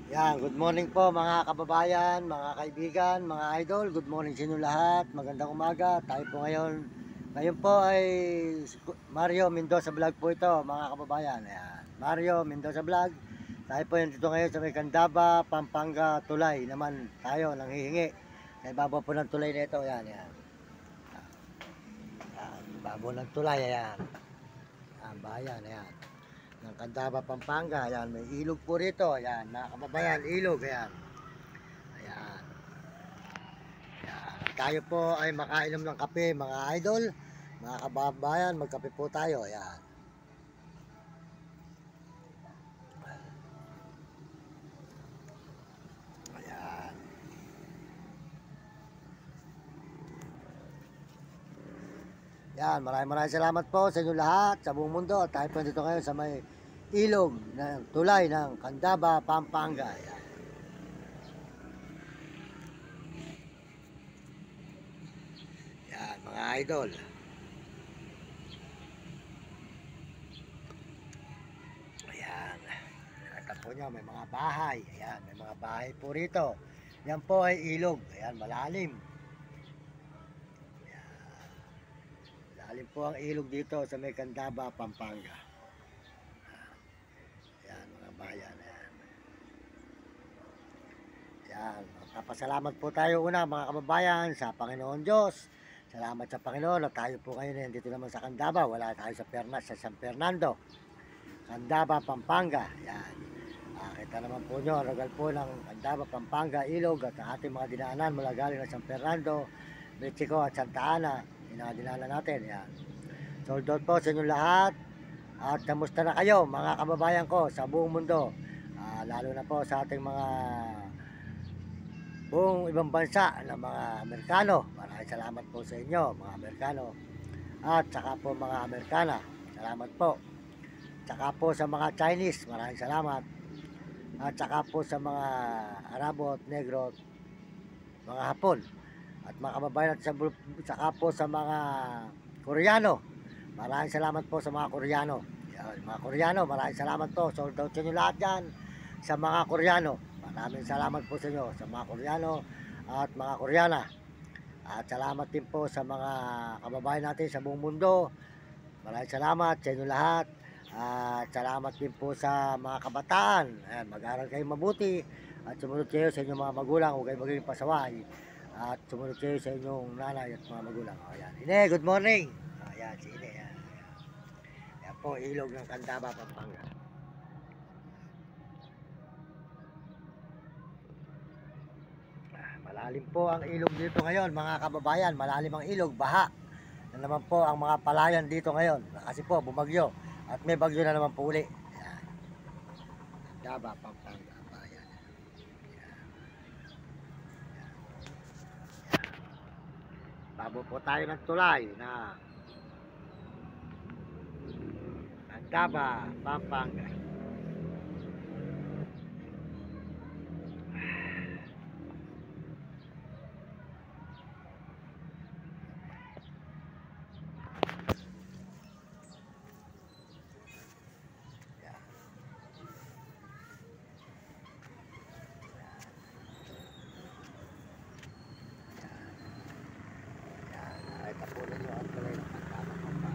Yan, good morning po mga kababayan, mga kaibigan, mga idol. Good morning sa inyo lahat. Magandang umaga. Tayo po ngayon po ay Mario Mendoza Vlog po ito, mga kababayan. Ayan, Mario Mendoza Vlog. Tayo po dito ngayon sa may Candaba, Pampanga, Tulay naman tayo nang hihingi. Sa ibabaw po ng tulay nito, ayan, ayan. Ayan, ibabaw ng tulay, ayan. Ayan, bayan, ayan. Ng Candaba, Pampanga. Ayan, may ilog po rito. Ayan, mga kababayan, ilog. Ayan. Ayan. Ayan. Tayo po ay makainom ng kape, mga idol. Mga kababayan, magkape po tayo. Ayan. Ayan. Ayan, maraming salamat po sa inyo lahat, sa buong mundo. Tayo po dito ngayon sa may ilog ng tulay ng Candaba, Pampanga. Ayan. Ayan, mga idol. Ayan. Nakita po nyo, may mga bahay. Ayan, may mga bahay po rito. Yan po ay ilog. Ayan, malalim. Ayan. Malalim po ang ilog dito sa may Candaba, Pampanga. Ayan, mga bayan. Ayan. Ayan. Magpapasalamat po tayo una, mga kababayan, sa Panginoon Diyos. Salamat sa Panginoon na tayo po ngayon dito naman sa Candaba. Wala tayo sa Pernas, sa San Fernando. Candaba, Pampanga. Ayan. Kita naman po nyo, ang ragal po ng Candaba, Pampanga, Ilog at ang ating mga dinaanan mula galing ng San Fernando, Mexico at Santa Ana. Dinaanan natin. Ayan. Sold out po sa inyo lahat. At kamusta na kayo, mga kababayan ko sa buong mundo. Lalo na po sa ating mga buong ibang bansa ng mga Amerikano. Maraming salamat po sa inyo, mga Amerikano. At saka po mga Amerikana. Salamat po. Tsaka po sa mga Chinese, maraming salamat. At saka po sa mga Arabo at Negro, mga Hapon. At mga kababayan at saka po sa mga Koreano. Maraming salamat po sa mga Koreano. Yan, mga Koreano, maraming salamat po. Sold out sa inyo lahat dyan sa mga Koreano. Maraming salamat po sa inyo sa mga Koreano at mga Koreana. At salamat din po sa mga kababayan natin sa buong mundo. Maraming salamat sa inyo lahat. At salamat din po sa mga kabataan. Ayan, mag-aral kayo mabuti at sumunod kayo sa inyong mga magulang. Huwag kayong magiging pasaway. At sumunod kayo sa inyong nanay at mga magulang. Ayan. Ine, good morning. Ayan, si Ine. Ayan. Ayan po, ilog ng Candaba, Pampanga. Malalim po ang ilog dito ngayon, mga kababayan. Malalim ang ilog, baha. Yan naman po ang mga palayan dito ngayon. Kasi po, bumagyo. At may bagyo na naman po uli. Ayan. Candaba, Pampanga. Ayan. Babo po tayo ng tulay na Candaba, Pampanga. Tapunan nyo ang tulay ng Candaba, Pampanga.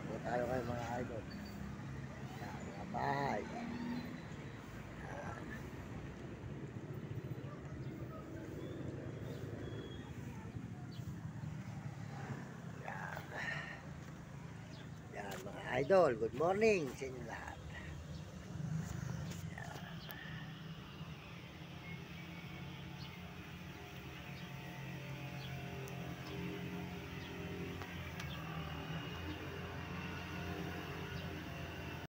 Po tayo kayo mga idol. Yan, mga bahay. Yan. Yan mga idol, good morning sa inyo lahat.